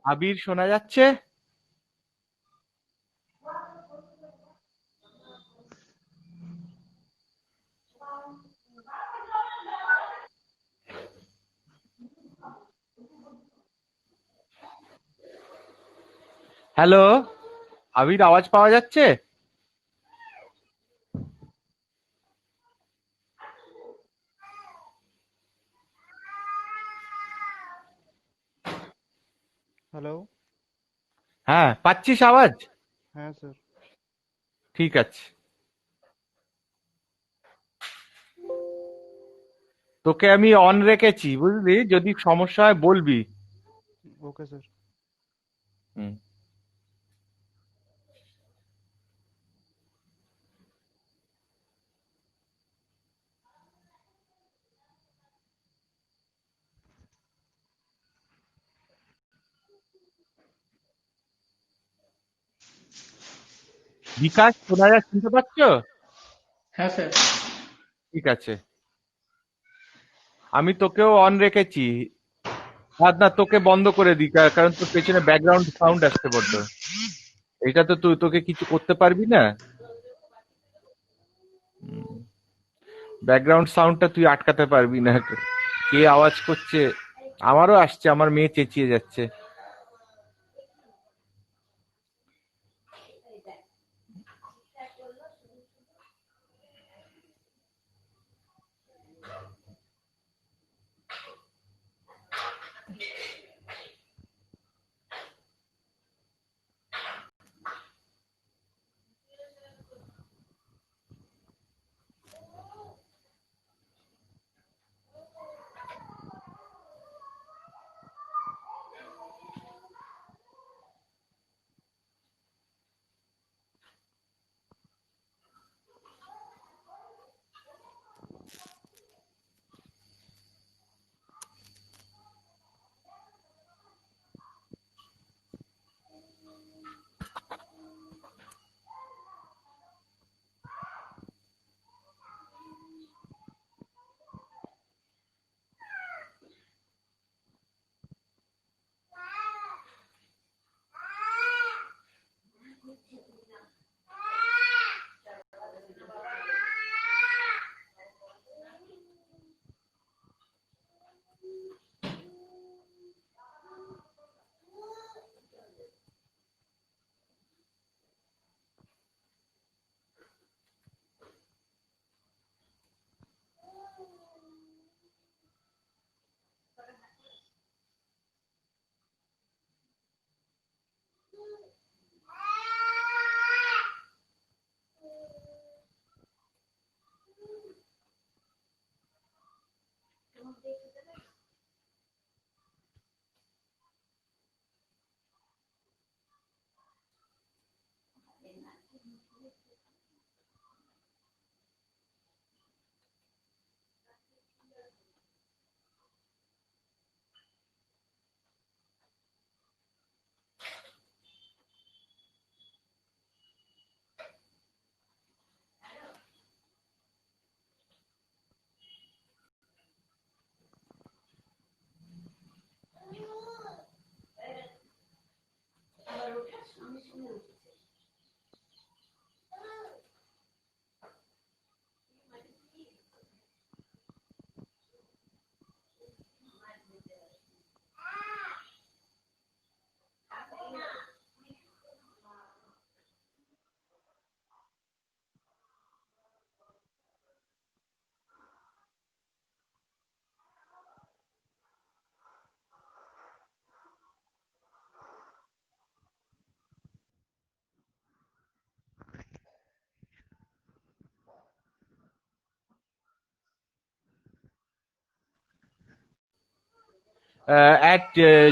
আবির শোনা যাচ্ছে? হ্যালো, আবির আওয়াজ পাওয়া যাচ্ছে? হ্যালো। হ্যাঁ, পাচ্ছিস আওয়াজ? হ্যাঁ স্যার। ঠিক আছে। তোকে আমি অন রেখেছি, বুঝলি? যদি সমস্যা হয় বলবি। Okay sir. হুম। বিকাশ শোনা যাচ্ছে, শুনতে পাচ্ছ? হ্যাঁ স্যার। ঠিক আছে, আমি তোকেও অন রেখেছি। আর না, তোকে বন্ধ করে দিই, কারণ তোর পেছনে ব্যাকগ্রাউন্ড সাউন্ড আসছে বড্ড। এটা তো তুই তোকে কিছু করতে পারবি না। ব্যাকগ্রাউন্ড সাউন্ডটা তুই আটকাতে পারবি না। কে আওয়াজ করছে? আমারও আসছে, আমার মেয়ে চেঁচিয়ে যাচ্ছে।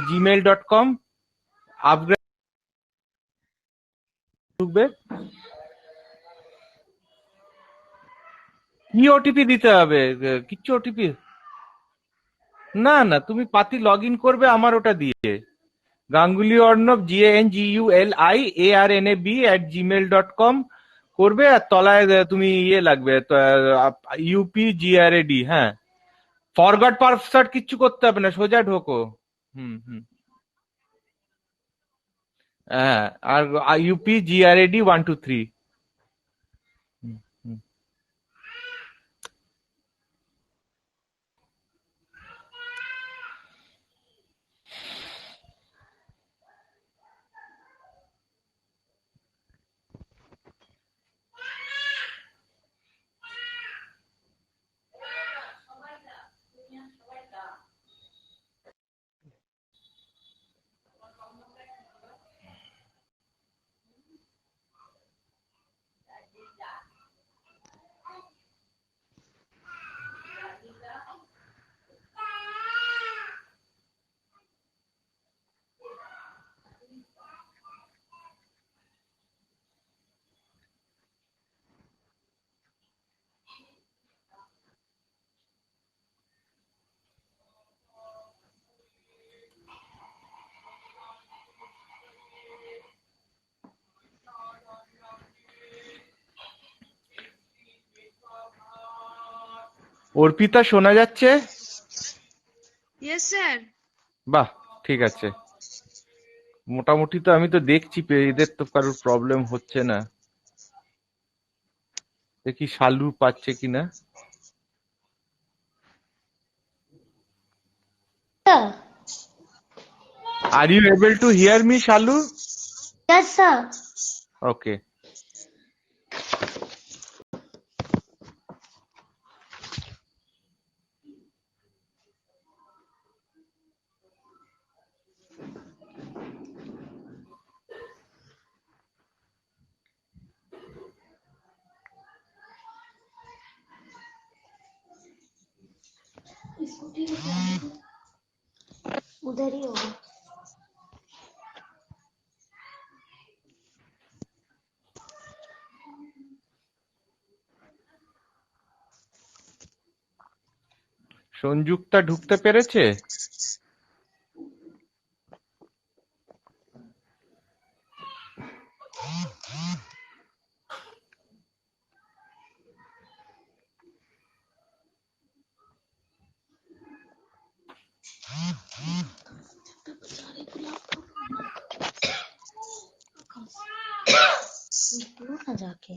@gmail.com আপগ্রেড ঢুকবে। কি ওটিপি দিতে হবে? কিচ্ছু ওটিপি না, না, তুমি পাতি লগ ইন করবে আমার ওটা দিয়ে। গাঙ্গুলি অর্ণব GANGULIARNAB@gmail.com করবে, আর তলায় তুমি ইয়ে লাগবে UPGRAD। হ্যাঁ, ফরগট পাসওয়ার্ড কিচ্ছু করতে হবে না, সোজা ঢোকো। হুম, হুম। হ্যাঁ, আর UPGRAD 123। হুম, হুম। অর্পিতা শোনা যাচ্ছে? Yes, sir. বাহ, ঠিক আছে। মোটামুটি তো আমি তো দেখছি এদের তো কারোর প্রবলেম হচ্ছে না। দেখি শালু পাচ্ছে কিনা। Sir. Are you able to hear me, Shalu? Yes, sir. Okay. उधर ही होगा। সংযুক্তা ঢুকতে পেরেছে? क्यों ना जाके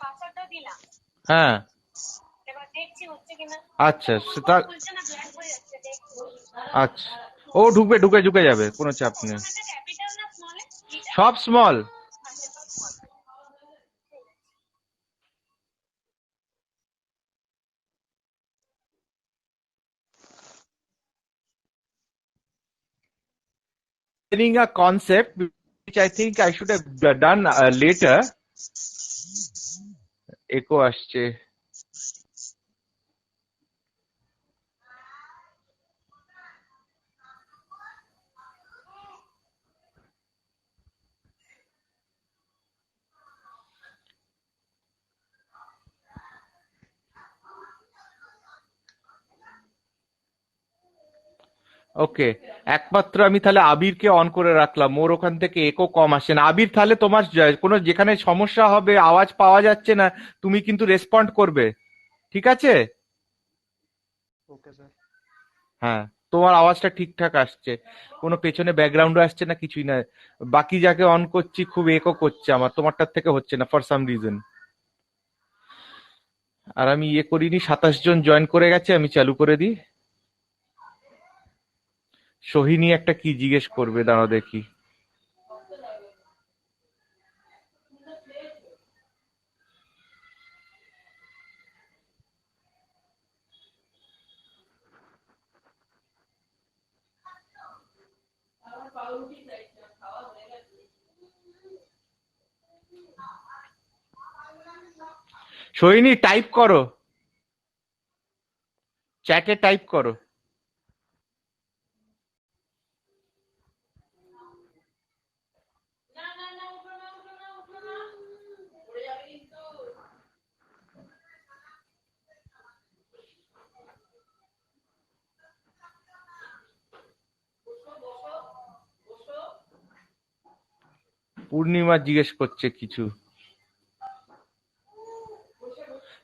পাসওয়ার্ডটা দিলাম, হ্যাঁ, এবার দেখছি হচ্ছে কিনা। আচ্ছা সেটা। খুলছে না, ব্ল্যাঙ্ক হয়ে যাচ্ছে, দেখছি। আচ্ছা, ও ঢুকে ঢুকে ঢুকে যাবে, কোনো চাপ নেই। এটা ক্যাপিটাল না স্মল? সব small. explaining a concept which I think I should have done later. Echo আসছে. ওকে, একমাত্র আমি তাহলে আবিরকে অন করে রাখলাম, ওর ওখান থেকে একো কম আসে না। আবির, তাহলে তোমার কোনো যেখানে সমস্যা হবে, আওয়াজ পাওয়া যাচ্ছে না, তুমি কিন্তু রেসপন্ড করবে, ঠিক আছে? Okay sir. হ্যাঁ, তোমার আওয়াজটা ঠিকঠাক আসছে, কোনো পেছনে ব্যাকগ্রাউন্ডও আসছে না, কিছুই না। বাকি যাকে অন করছি খুব একো করছে, আমার তোমারটার থেকে হচ্ছে না ফর সাম রিজন। আর আমি ইয়ে করিনি, 27 জন জয়েন করে গেছে, আমি চালু করে দিই। সোহিনী একটা কি জিজ্ঞেস করবে, দাঁড়াও দেখি। সোহিনী টাইপ করো, চ্যাটে টাইপ করো। পূর্ণিমা জিজ্ঞেস করছে কিছু।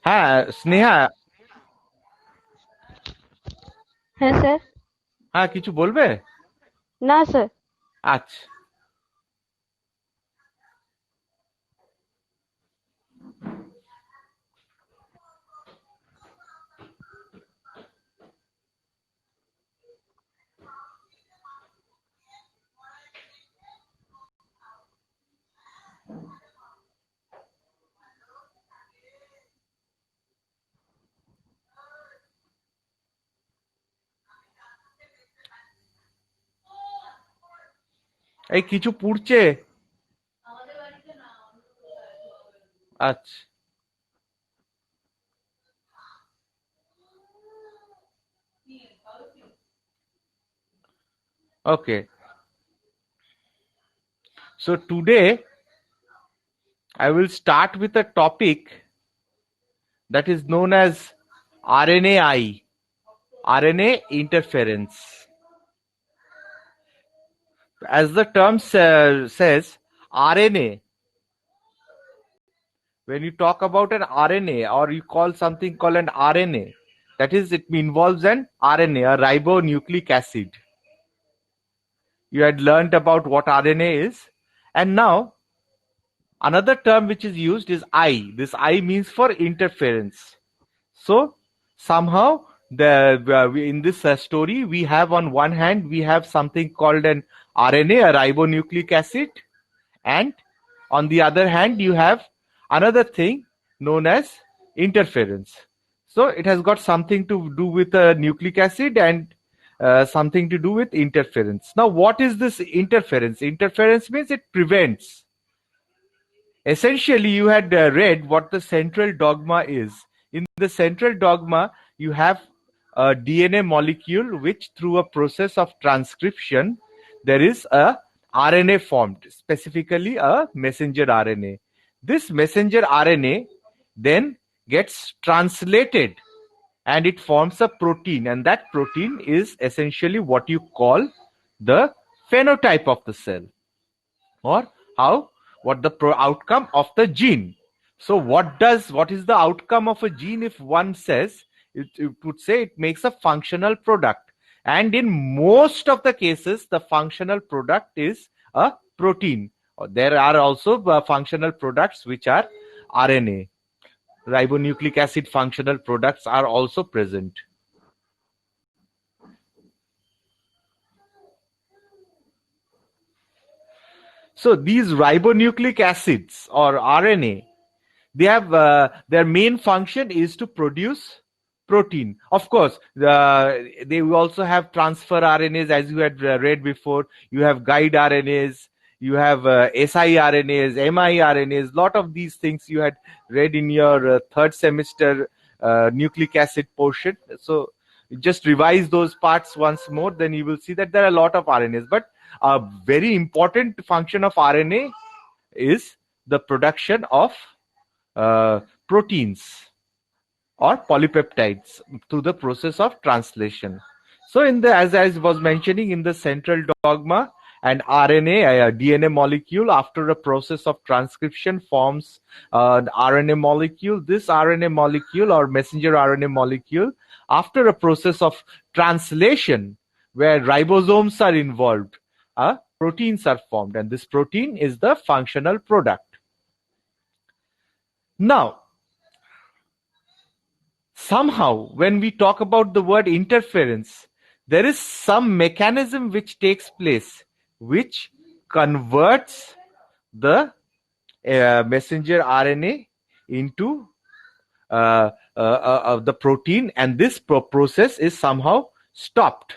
হ্যাঁ স্নেহা, হ্যাঁ স্যার। হ্যাঁ কিছু বলবে? না স্যার। আচ্ছা, এই কিছু পুড়ছে। আচ্ছা, ওকে। So today I will start with a topic that is known as RNAi, RNA interference. As the term says, RNA, when you talk about an RNA or you call something called an RNA, that is, it involves an RNA, a ribonucleic acid. You had learnt about what RNA is, and now another term which is used is I. This I means for interference. So somehow in this story we have, on one hand we have something called an RNA, a ribonucleic acid, and on the other hand you have another thing known as interference. So it has got something to do with a nucleic acid and something to do with interference. Now what is this interference? Interference means it prevents. Essentially, you had read what the central dogma is. In the central dogma, you have a DNA molecule which, through a process of transcription, there is a RNA formed, specifically a messenger RNA. This messenger RNA then gets translated and it forms a protein, and that protein is essentially what you call the phenotype of the cell, or what the outcome of the gene. So what is the outcome of a gene? If one says, it would say it makes a functional product, and in most of the cases the functional product is a protein. There are also functional products which are RNA. Ribonucleic acid functional products are also present. So these ribonucleic acids or RNA, they have their main function is to produce protein. Of course, they also have transfer RNAs, as you had read before. You have guide RNAs, you have siRNAs, miRNAs. Lot of these things you had read in your third semester nucleic acid portion. So just revise those parts once more, then you will see that there are a lot of RNAs. But a very important function of RNA is the production of proteins or polypeptides through the process of translation. So as I was mentioning, in the central dogma, an RNA, a DNA molecule, after a process of transcription forms an RNA molecule. This RNA molecule or messenger RNA molecule, after a process of translation where ribosomes are involved, proteins are formed, and this protein is the functional product. Now, somehow, when we talk about the word interference, there is some mechanism which takes place which converts the messenger RNA into the protein, and this process is somehow stopped.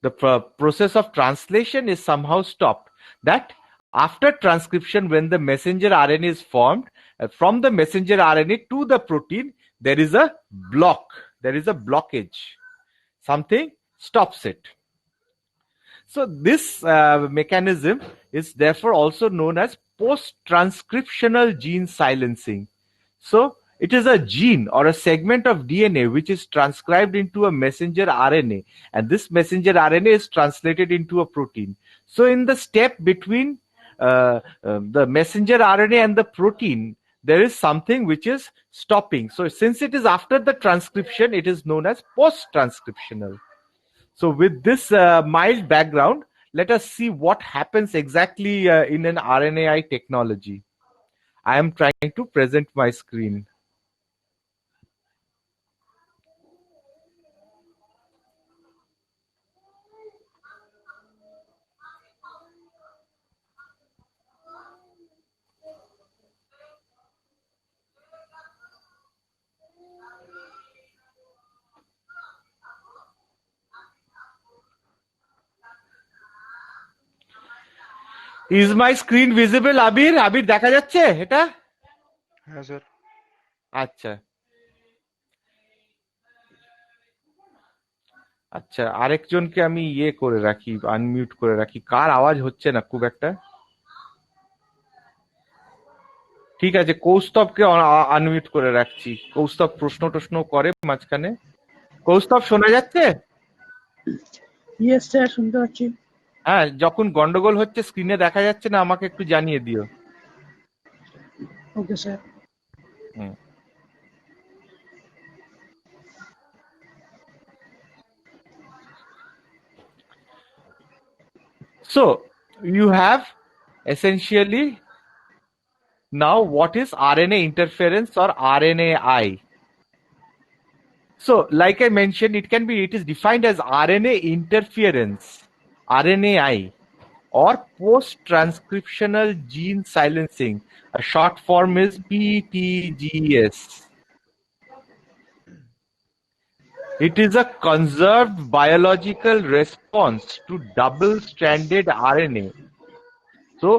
The process of translation is somehow stopped. That after transcription, when the messenger RNA is formed, from the messenger RNA to the protein, there is a block, there is a blockage. Something stops it. So this mechanism is therefore also known as post-transcriptional gene silencing. So it is a gene or a segment of DNA which is transcribed into a messenger RNA, and this messenger RNA is translated into a protein. So in the step between the messenger RNA and the protein, there is something which is stopping. So since it is after the transcription, it is known as post-transcriptional. So with this mild background, let us see what happens exactly in an RNAi technology. I am trying to present my screen. Is my screen visible, আবির? আবির দেখা যাচ্ছে এটা? হ্যাঁ sir. আচ্ছা আচ্ছা, আরেকজনকে আমি ইয়ে করে রাখি, আনমিউট করে রাখি। কার আওয়াজ হচ্ছে না খুব একটা? ঠিক আছে, কৌস্তবকে আনমিউট করে রাখছি। কৌস্তব প্রশ্ন করে মাঝখানে। কৌস্তব শোনা যাচ্ছে? ইয়েস স্যার, শুনতে পাচ্ছি। হ্যাঁ, যখন গন্ডগোল হচ্ছে, স্ক্রিনে দেখা যাচ্ছে না, আমাকে একটু জানিয়ে দিও। Okay sir. So you have essentially now what is RNA interference or RNAi? So like I mentioned, it is defined as RNA interference, RNAi, or post-transcriptional gene silencing. A short form is PTGS. It is a conserved biological response to double-stranded RNA. So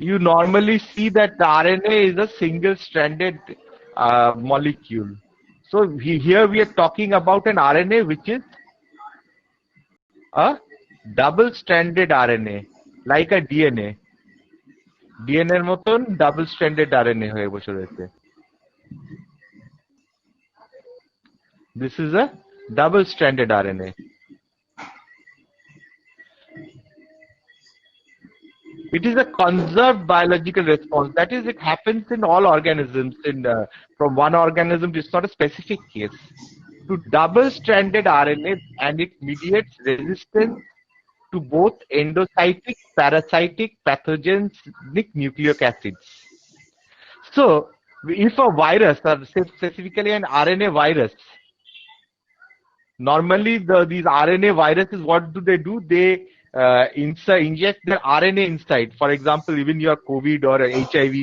you normally see that the RNA is a single-stranded molecule. So here we are talking about an RNA which is a double-stranded RNA, like a DNA. DNA এর মতন double-stranded RNA হয়ে বসে রয়েছে। This is a double-stranded RNA. It is a conserved biological response. That is, it happens in all organisms. From one organism, it's not a specific case. To double-stranded RNA, and it mediates resistance to both endocytic, parasitic, pathogenic nucleic acids. So, if a virus, or specifically an RNA virus, normally these RNA viruses, what do? They inject their RNA inside. For example, even your COVID or HIV,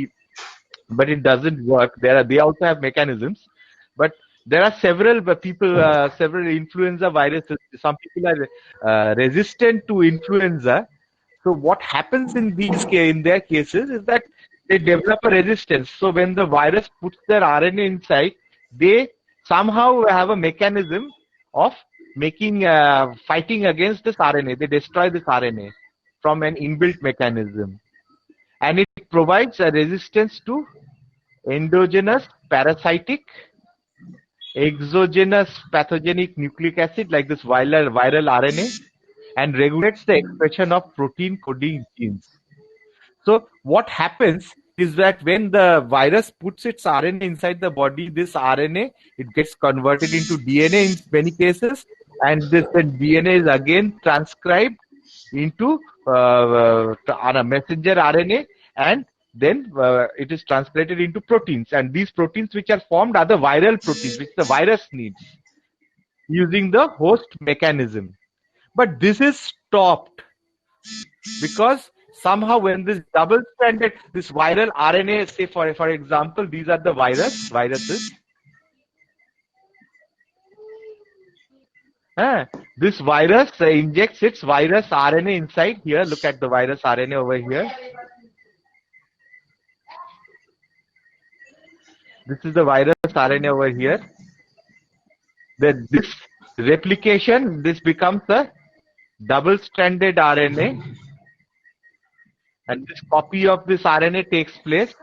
but it doesn't work. They also have mechanisms, but There are several several influenza viruses. Some people are resistant to influenza. So what happens in in their cases is that they develop a resistance. So when the virus puts their RNA inside, they somehow have a mechanism of making fighting against this RNA. They destroy this RNA from an inbuilt mechanism, and it provides a resistance to endogenous parasitic, exogenous pathogenic nucleic acid like this viral RNA, and regulates the expression of protein coding genes. So what happens is that when the virus puts its RNA inside the body, this RNA, it gets converted into DNA in many cases, and this DNA is again transcribed into a messenger RNA, and then it is translated into proteins, and these proteins which are formed are the viral proteins which the virus needs using the host mechanism. But this is stopped because somehow when this double-stranded, this viral RNA, say for example, these are the viruses. This virus injects its virus RNA inside here. Look at the virus RNA over here. This is the virus RNA over here. Then this replication, this becomes a double-stranded RNA, and this copy of this RNA takes place.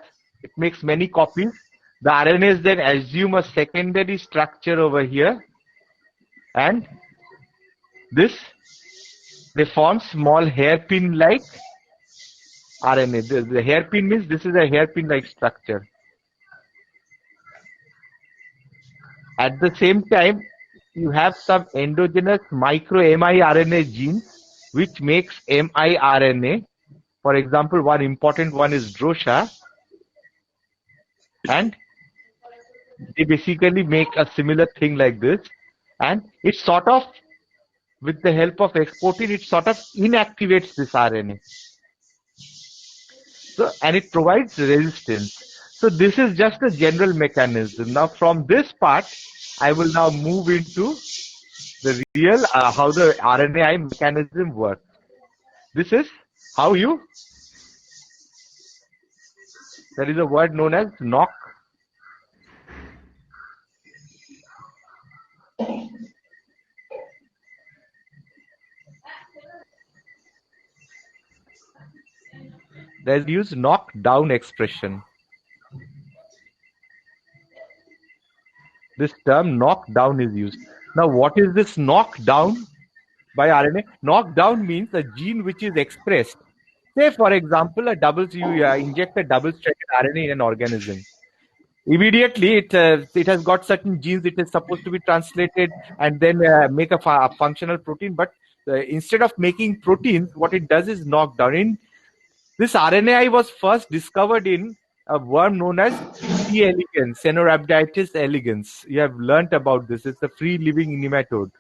It makes many copies. The RNAs then assume a secondary structure over here, and they form small hairpin-like RNA. The hairpin means this is a hairpin-like structure. At the same time, you have some endogenous micro-miRNA genes which makes miRNA. For example, one important one is DROSHA, and they basically make a similar thing like this, and it sort of, with the help of exportin, it sort of inactivates this RNA. So, and it provides resistance. So this is just a general mechanism. Now from this part, I will now move into the real how the RNAi mechanism works. This is how there is a word known as knock. There's used knockdown expression. This term knockdown is used. Now, what is this knockdown by RNA? Knockdown means a gene which is expressed. Say, for example, you inject a double-stranded RNA in an organism. Immediately, it has got certain genes. It is supposed to be translated and then make a functional protein. But instead of making proteins, what it does is knockdown. This RNAi was first discovered in a worm known as C. elegans, Caenorhabditis elegans. You have learnt about this. It's a free-living nematode.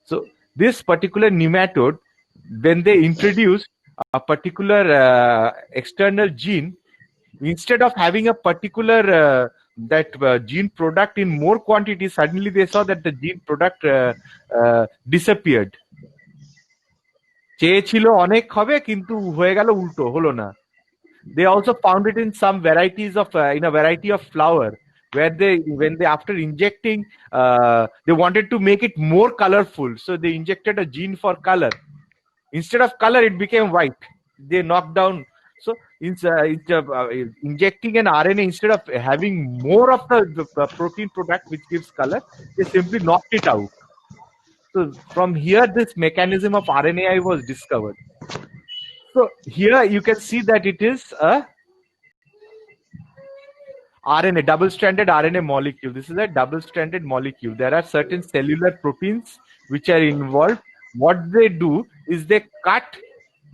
So this particular nematode, when they introduced a particular external gene, instead of having a particular gene product in more quantity, suddenly they saw that the gene product disappeared. চেয়েছিল অনেক হবে কিন্তু হয়ে গেল উল্টো হলো না. They also found it in some varieties of in a variety of flower where when they after injecting they wanted to make it more colorful, so they injected a gene for color. Instead of color, it became white. They knocked down. So injecting an RNA, instead of having more of the protein product which gives color, they simply knocked it out. So from here, this mechanism of RNAi was discovered. So here you can see that it is a RNA, double-stranded RNA molecule. This is a double-stranded molecule. There are certain cellular proteins which are involved. What they do is they cut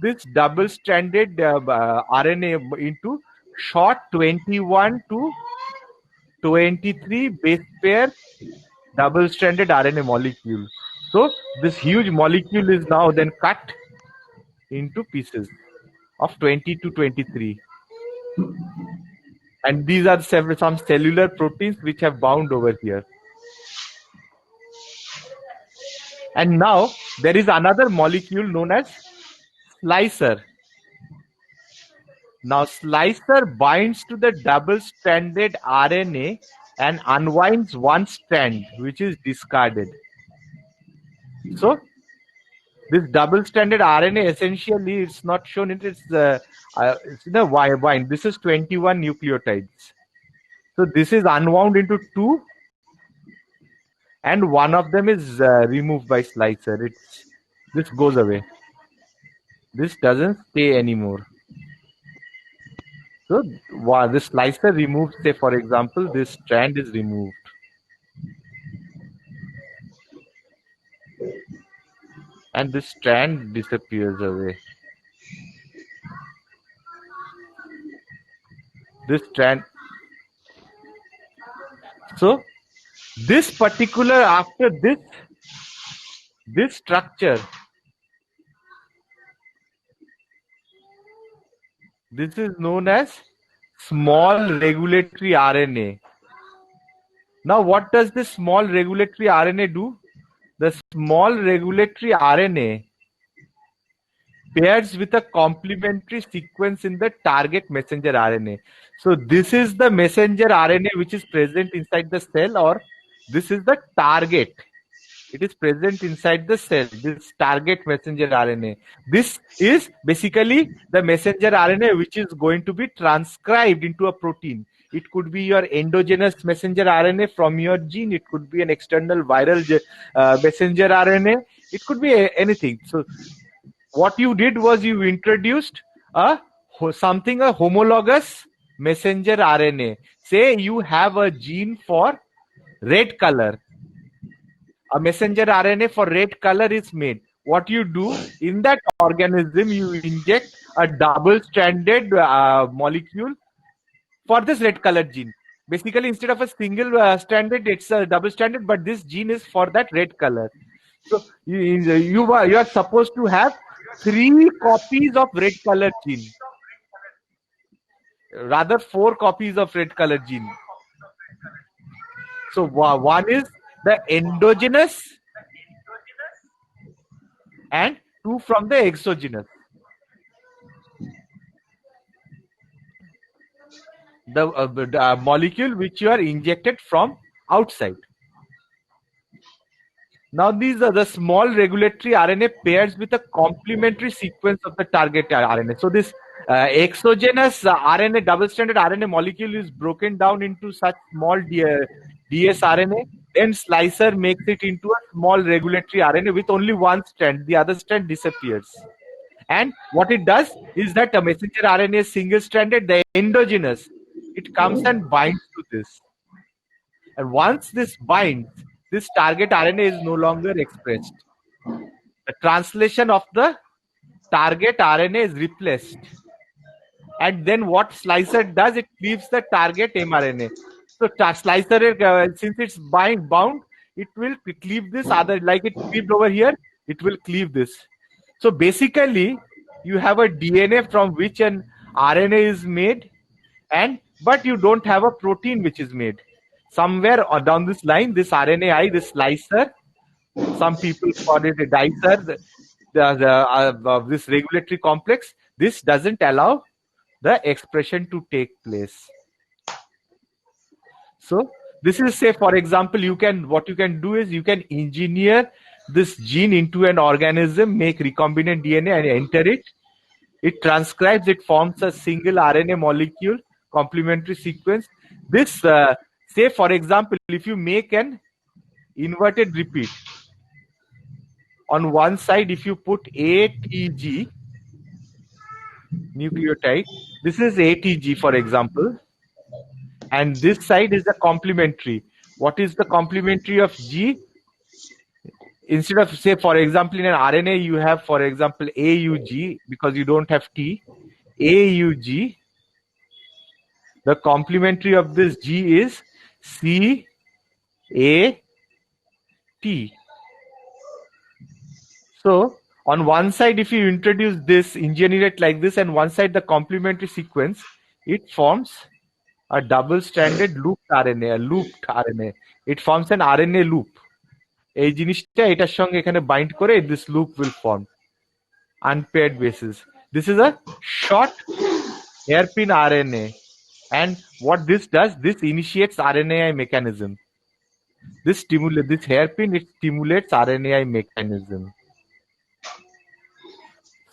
this double-stranded RNA into short 21 to 23 base pair double-stranded RNA molecule. So this huge molecule is now then cut into pieces of 20 to 23. And these are some cellular proteins which have bound over here. And now there is another molecule known as slicer. Now slicer binds to the double-stranded RNA and unwinds one strand, which is discarded. So this double-stranded RNA essentially, it's not shown in it's in a bind. This is 21 nucleotides. So this is unwound into 2, and one of them is removed by slicer. This goes away. This doesn't stay anymore. So the slicer removes, say for example, this strand is removed. And this strand disappears away. This strand. So this particular, after this structure, this is known as small regulatory RNA. Now what does this small regulatory RNA do? The small regulatory RNA pairs with a complementary sequence in the target messenger RNA. So this is the messenger RNA which is present inside the cell, or this is the target. It is present inside the cell, this target messenger RNA. This is basically the messenger RNA which is going to be transcribed into a protein. It could be your endogenous messenger RNA from your gene. It could be an external viral messenger RNA. It could be anything. So what you did was you introduced a homologous messenger RNA. Say you have a gene for red color. A messenger RNA for red color is made. What you do in that organism, you inject a double-stranded molecule for this red color gene. Basically, instead of a single stranded, it's a double-stranded, but this gene is for that red color. So you are supposed to have 3 copies of red color gene. Rather 4 copies of red color gene. So one is the endogenous and 2 from the exogenous. The molecule which you are injected from outside. Now these are the small regulatory RNA pairs with a complementary sequence of the target RNA. So this exogenous RNA, double-stranded RNA molecule is broken down into such small dsRNA. Then slicer makes it into a small regulatory RNA with only one strand. The other strand disappears. And what it does is that a messenger RNA is single-stranded, the endogenous. It comes and binds to this. And once this binds, this target RNA is no longer expressed. The translation of the target RNA is replaced. And then what slicer does, it cleaves the target mRNA. So slicer, since it's bound, it will cleave this other, like it cleaved over here, it will cleave this. So basically, you have a DNA from which an RNA is made, but you don't have a protein which is made. Somewhere down this line, this RNAi, this slicer, some people call it a dicer, this regulatory complex, this doesn't allow the expression to take place. So this is, say for example, what you can do is you can engineer this gene into an organism, make recombinant DNA and enter it. It transcribes, it forms a single RNA molecule, complementary sequence. This, say for example, if you make an inverted repeat, on one side if you put ATG nucleotide, this is ATG for example, and this side is the complementary. What is the complementary of G? Instead of, say for example, in an RNA you have, for example, AUG, because you don't have T, AUG, the complementary of this G is CAT. So on one side, if you introduce this, engineer it like this, and one side the complementary sequence, it forms a double-stranded looped RNA, It forms an RNA loop. এই জিনিসটা এটার সঙ্গে এখানে bind করে this loop will form unpaired bases. This is a short hairpin RNA, and what this does, this initiates RNAi mechanism. This hairpin, it stimulates RNAi mechanism.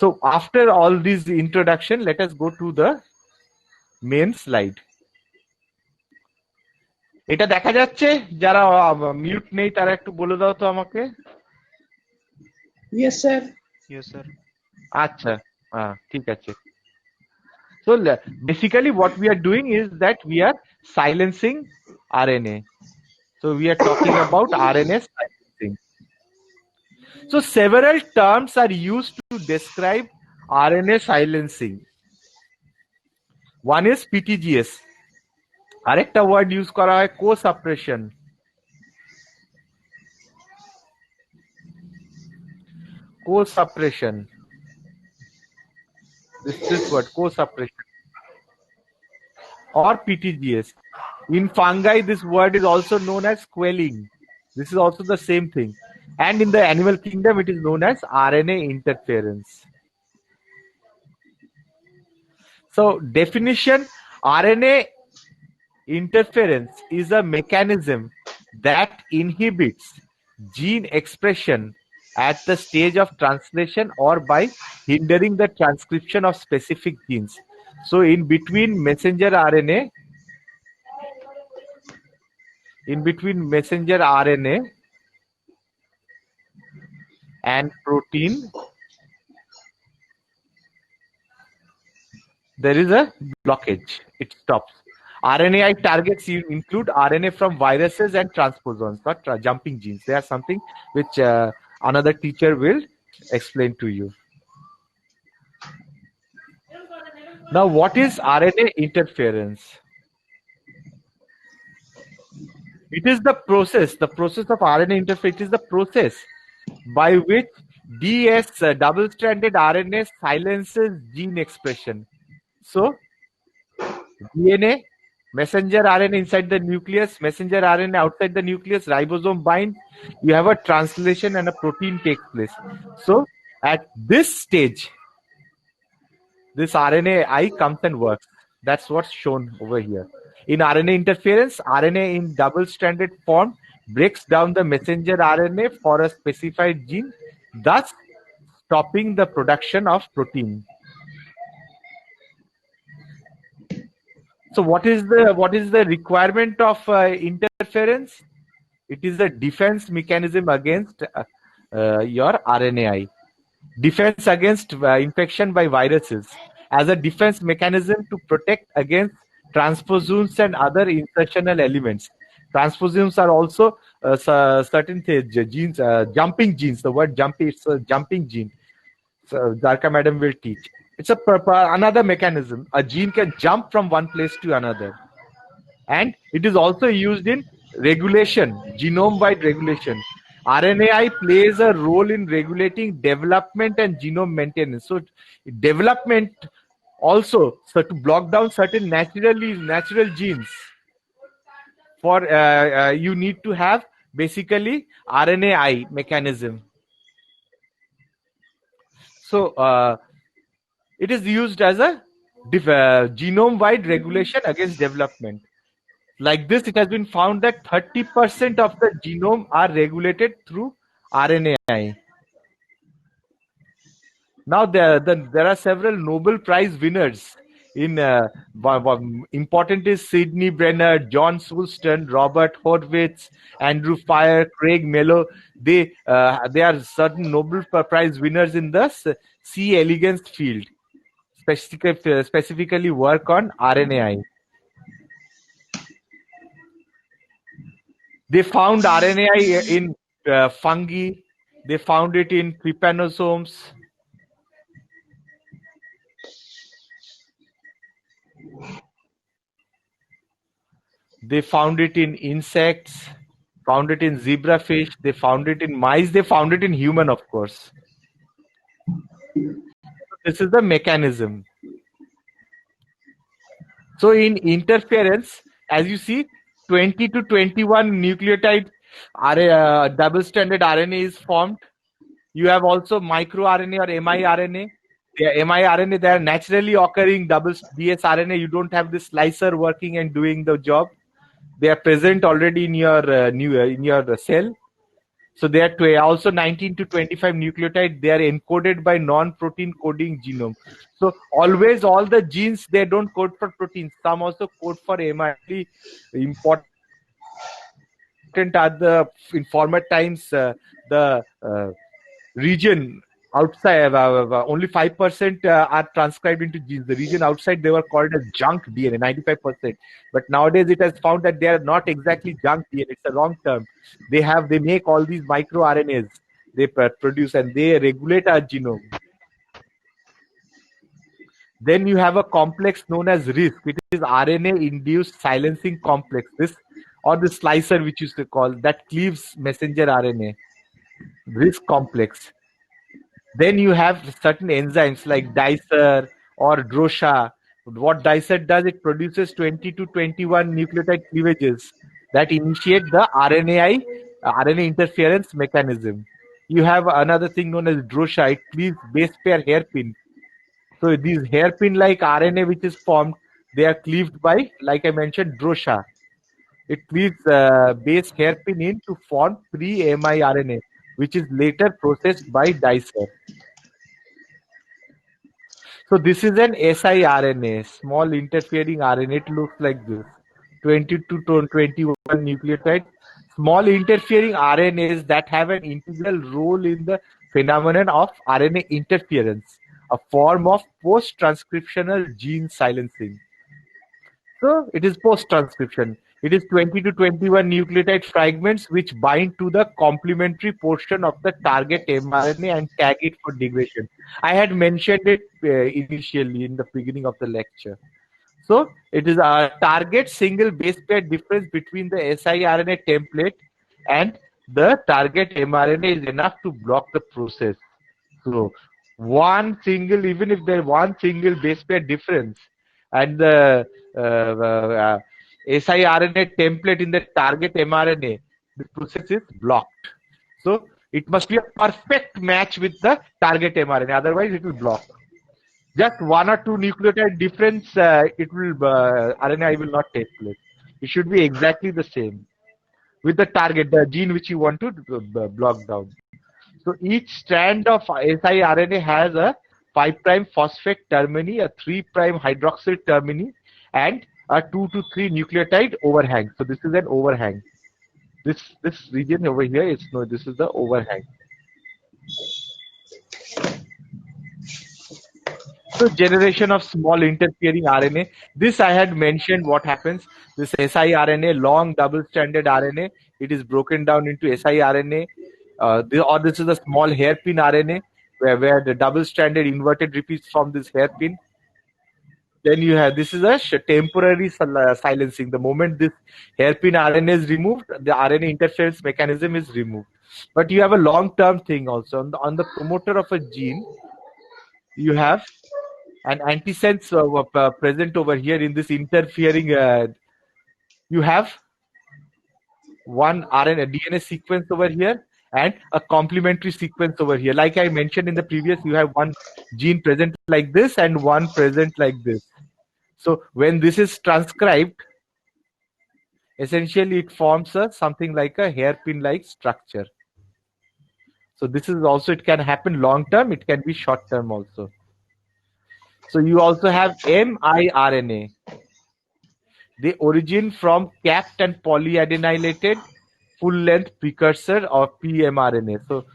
So after all this introduction, let us go to the main slide. এটা দেখা যাচ্ছে? যারা mute নেই তারা একটু বলে দাও তো আমাকে। Yes, sir. Yes, sir. আচ্ছা, ঠিক আছে। So basically what we are doing is that we are silencing RNA. So we are talking about RNA silencing. So several terms are used to describe RNA silencing. One is PTGS. আরেকটা word use করা হয় co-suppression. Co-suppression. This word, co-suppression. Or PTGS. In fungi, this word is also known as quelling. This is also the same thing. And in the animal kingdom, it is known as RNA interference. So, definition: RNA interference is a mechanism that inhibits gene expression at the stage of translation or by hindering the transcription of specific genes. So in between messenger RNA and protein, there is a blockage. It stops. RNAi targets include RNA from viruses and transposons, not jumping genes. They are something which another teacher will explain to you. Now, what is RNA interference? It is the process of RNA interference. It is the process by which DS, double-stranded RNA, silences gene expression. So, DNA, messenger RNA inside the nucleus, messenger RNA outside the nucleus, ribosome binds, you have a translation and a protein takes place. So, at this stage, this RNAi comes and works. That's what's shown over here. In RNA interference, RNA in double-stranded form breaks down the messenger RNA for a specified gene, thus stopping the production of protein. So what is the requirement of interference? It is a defense mechanism against your RNAi. Defense against infection by viruses, as a defense mechanism to protect against transposons and other insertional elements. Transposons are also certain genes, jumping genes. The word jumping, it's a jumping gene. So Darka madam will teach. It's another mechanism. A gene can jump from one place to another. And it is also used in regulation, genome-wide regulation. RNAi plays a role in regulating development and genome maintenance. So development also, so to block down certain natural genes, for you need to have basically RNAi mechanism. So it is used as a genome-wide regulation against development. Like this, it has been found that 30% of the genome are regulated through RNAi. Now there are several Nobel Prize winners. In important is Sidney Brenner, John Sulston, Robert Horwitz, Andrew Fire, Craig Mello. They are certain Nobel Prize winners in the C. elegans field. Specifically work on RNAi. They found RNAi in fungi. They found it in trypanosomes. They found it in insects, found it in zebrafish, they found it in mice, they found it in human, of course. This is the mechanism. So in interference, as you see, 20 to 21 nucleotide double-stranded RNA is formed. You have also microRNA or miRNA. miRNA, they are naturally occurring double base RNA. You don't have this slicer working and doing the job. They are present already in your cell. So they are also 19 to 25 nucleotide. They are encoded by non-protein coding genome. So always all the genes, they don't code for proteins. Some also code for mRNA. Important are the in former times the region outside only 5% are transcribed into genes. The region outside, they were called as junk DNA, 95%. But nowadays it has found that they are not exactly junk DNA. It's a wrong term. They make all these microRNAs they produce, and they regulate our genome. Then you have a complex known as RISC. It is RNA-induced silencing complex. This or the slicer, which used to call that cleaves messenger RNA. RISC complex. Then you have certain enzymes like dicer or DROSHA. What dicer does, it produces 20 to 21 nucleotide cleavages that initiate the RNA interference mechanism. You have another thing known as DROSHA. It cleaves base pair hairpin. So these hairpin-like RNA which is formed, they are cleaved by, like I mentioned, DROSHA. It cleaves base hairpin in to form pre-miRNA, which is later processed by dicer. So this is an siRNA, small interfering RNA. It looks like this, 20 to 21 nucleotides. Small interfering RNAs that have an integral role in the phenomenon of RNA interference, a form of post-transcriptional gene silencing. So it is post-transcription. It is 20 to 21 nucleotide fragments which bind to the complementary portion of the target mRNA and tag it for degradation. I had mentioned it initially in the beginning of the lecture. So it is a target single base pair difference between the siRNA template and the target mRNA is enough to block the process. So even if there is one single base pair difference and the siRNA template in the target mRNA, the process is blocked. So it must be a perfect match with the target mRNA, otherwise it will block. Just one or two nucleotide difference, RNA will not take place. It should be exactly the same with the target, the gene which you want to block down. So each strand of siRNA has a 5' phosphate termini, a 3' hydroxyl termini, and a 2 to 3 nucleotide overhang. So this is an overhang. This region over here is this is the overhang. So generation of small interfering RNA. This I had mentioned what happens. This siRNA, long double-stranded RNA, it is broken down into siRNA. This is a small hairpin RNA where the double-stranded inverted repeats from this hairpin. Then you have, this is a temporary silencing. The moment this hairpin RNA is removed, the RNA interference mechanism is removed. But you have a long-term thing also. On the promoter of a gene, you have an antisense present over here in this interfering. You have one DNA sequence over here and a complementary sequence over here. Like I mentioned in the previous, you have one gene present like this and one present like this. So when this is transcribed, essentially it forms something like a hairpin-like structure. So this is also, it can happen long-term, it can be short-term also. So you also have miRNA. They origin from capped and polyadenylated full-length precursor of pmRNA. So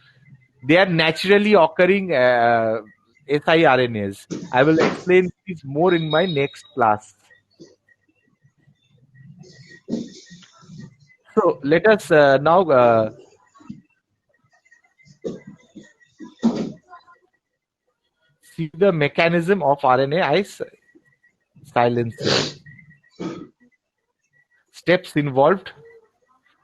they are naturally occurring siRNAs. I will explain this more in my next class. So let us now see the mechanism of RNA silencing. Steps involved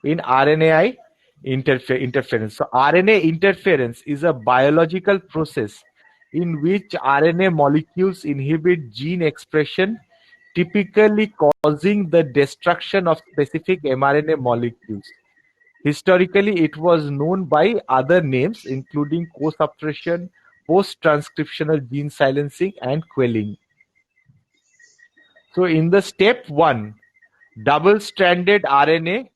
in RNAi interference. So RNA interference is a biological process in which RNA molecules inhibit gene expression, typically causing the destruction of specific mRNA molecules. Historically, it was known by other names, including co-suppression, post-transcriptional gene silencing, and quelling. So in the step 1, double-stranded RNA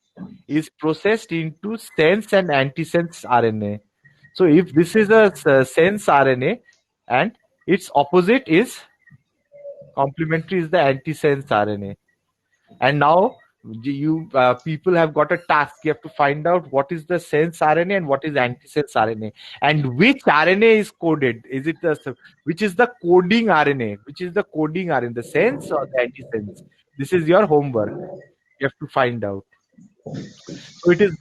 is processed into sense and antisense RNA. So if this is a sense RNA and its opposite is complementary is the antisense RNA. And now you people have got a task. You have to find out what is the sense RNA and what is antisense RNA, and which RNA is coded. Is it which is the coding RNA? Which is the coding RNA, the sense or the antisense? This is your homework. You have to find out. So it is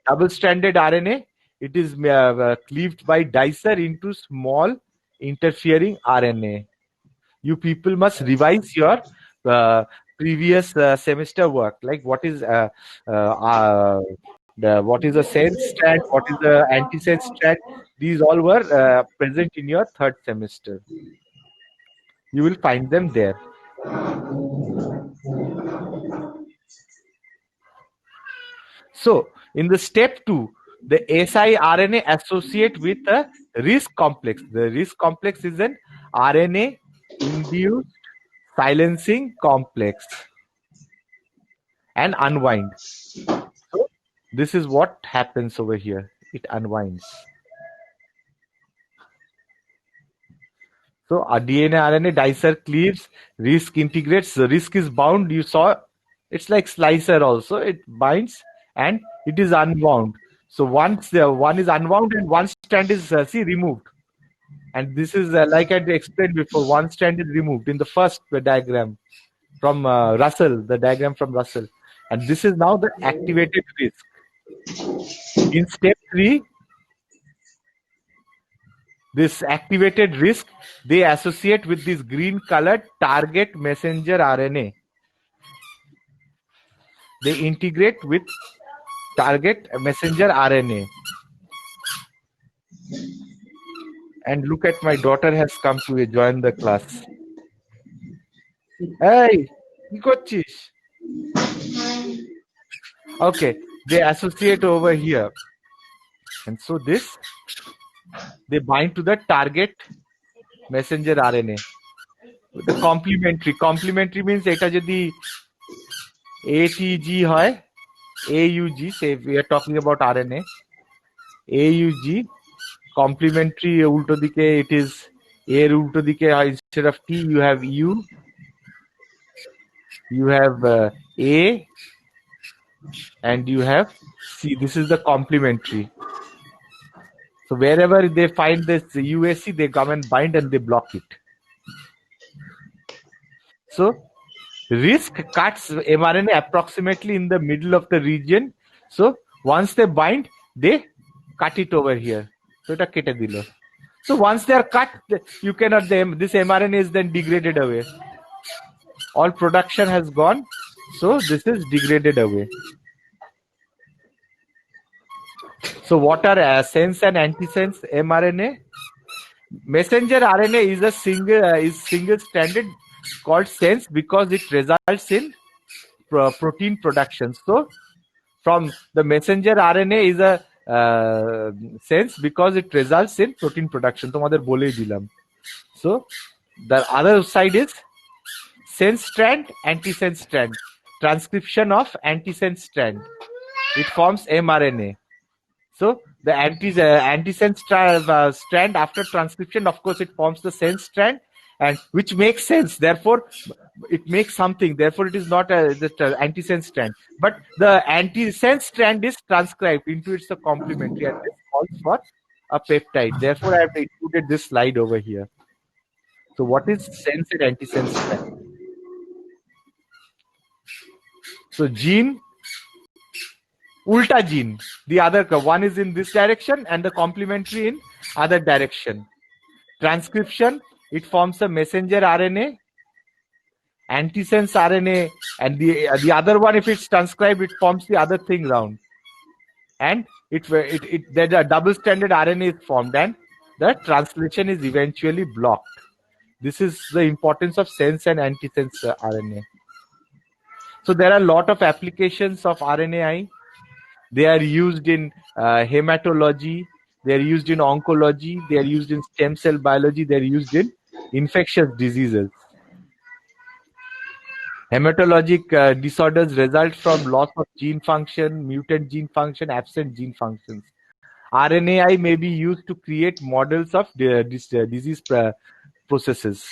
double-stranded RNA. It is cleaved by dicer into small interfering RNA. You people must revise your previous semester work, like what is a sense strand, what is the antisense strand. These all were present in your third semester. You will find them there. So in the step 2, the siRNA associate with a RISC complex. The RISC complex is an RNA induced silencing complex and unwind. So this is what happens over here. It unwinds. So a DNA RNA dicer cleaves, RISC integrates. The RISC is bound. You saw it's like slicer also. It binds and it is unwound. So once one is unwound and one strand is removed. And this is like I explained before, one strand is removed in the first diagram from Russell, the diagram from Russell. And this is now the activated RISC. In step 3, this activated RISC, they associate with this green colored target messenger RNA. They integrate with target messenger RNA. And look at, my daughter has come to join the class. Hey, কি করছিস? Okay, they associate over here. And so this, they bind to the target messenger RNA. The complementary means এটা যদি ATG হয়, AUG, say we are talking about RNA, AUG, complementary ulto dike, it is A ulto dike, instead of T you have U, you have A, and you have C. This is the complementary. So wherever they find this UAC, they come and bind and they block it. So RISC cuts mRNA approximately in the middle of the region. So once they bind, they cut it over here. So এটা কেটে দিল. So once they are cut, you cannot, this mRNA is then degraded away. All production has gone. So this is degraded away. So what are sense and antisense mRNA? Messenger RNA is a single stranded called sense because it results in protein production. So from the messenger RNA is a sense because it results in protein production. তোমাদের বলেই দিলাম. So the other side is sense strand, antisense strand. Transcription of antisense strand. It forms mRNA. So the antisense strand after transcription, of course, it forms the sense strand, and which makes sense. Therefore, it makes something. Therefore, it is not the antisense strand. But the antisense strand is transcribed into its a complementary, and this calls for a peptide. Therefore, I have included this slide over here. So, what is sense and antisense strand? So, gene. Ulta gene, the other one is in this direction and the complementary in other direction. Transcription, it forms a messenger RNA, antisense RNA, and the other one, if it's transcribed, it forms the other thing round, and there's a double-stranded RNA is formed, and the translation is eventually blocked. This is the importance of sense and antisense RNA. So there are a lot of applications of RNAi. They are used in hematology. They are used in oncology. They are used in stem cell biology. They are used in infectious diseases. Hematologic disorders result from loss of gene function, mutant gene function, absent gene functions. RNAi may be used to create models of disease processes,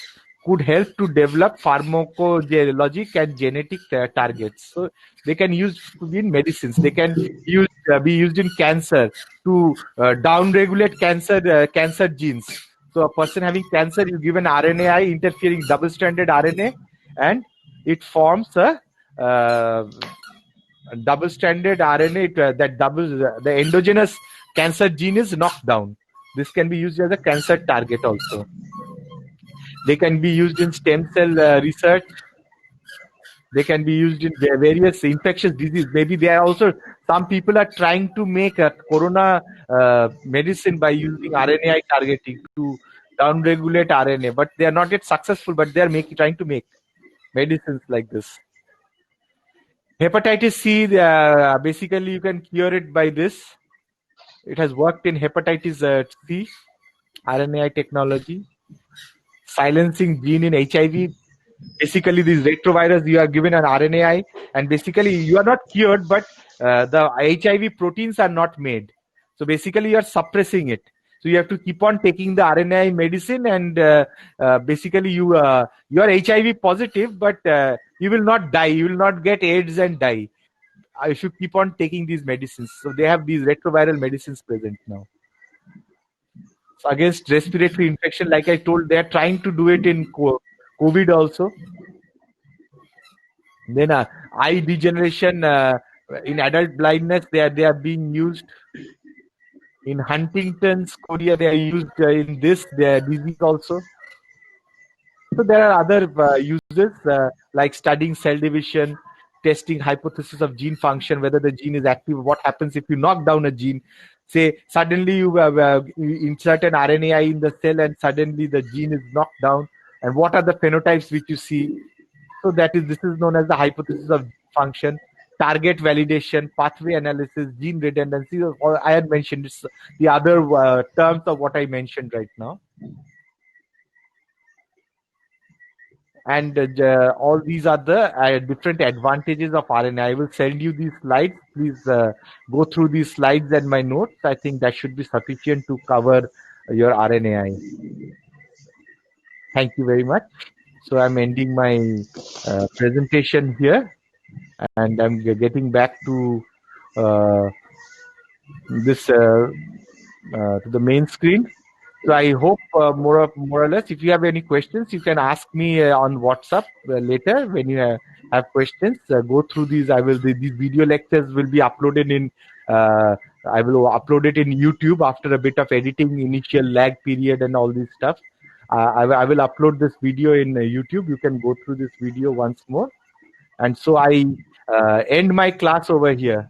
could help to develop pharmacologic and genetic targets. So they can use to be in medicines. They can use be used in cancer to downregulate cancer genes. So a person having cancer, you give an RNAi interfering double-stranded RNA, and it forms a double-stranded RNA that doubles the endogenous cancer gene is knocked down. This can be used as a cancer target also. They can be used in stem cell research. They can be used in various infectious disease. Maybe there are also some people are trying to make a corona medicine by using RNAi targeting to downregulate RNA, but they are not yet successful. But they are trying to make medicines like this. Hepatitis C, basically you can cure it by this. It has worked in hepatitis C, RNAi technology. Silencing gene in HIV. Basically, this retrovirus, you are given an RNAi, and basically you are not cured, but the HIV proteins are not made. So basically, you are suppressing it. So you have to keep on taking the RNAi medicine, and basically you are HIV positive, but you will not die. You will not get AIDS and die. I should keep on taking these medicines. So they have these retroviral medicines present now. So against respiratory infection, like I told, they are trying to do it in COVID also. Then eye degeneration in adult blindness, they are being used. In Huntington's chorea, they are used in this disease also. So there are other uses like studying cell division, testing hypothesis of gene function, whether the gene is active, what happens if you knock down a gene. Say suddenly you insert an RNAi in the cell and suddenly the gene is knocked down, and what are the phenotypes which you see? So this is known as the hypothesis of function, target validation, pathway analysis, gene redundancy. Or I had mentioned it's the other terms of what I mentioned right now. And all these are the different advantages of RNA. I will send you these slides. Please go through these slides and my notes. I think that should be sufficient to cover your RNAi. Thank you very much. So I'm ending my presentation here, and I'm getting back to this to the main screen. So I hope more or less, if you have any questions, you can ask me on WhatsApp later when you have questions. Go through these. These video lectures will be uploaded in. I will upload it in YouTube after a bit of editing, initial lag period, and all this stuff. I will upload this video in YouTube. You can go through this video once more. And so I end my class over here.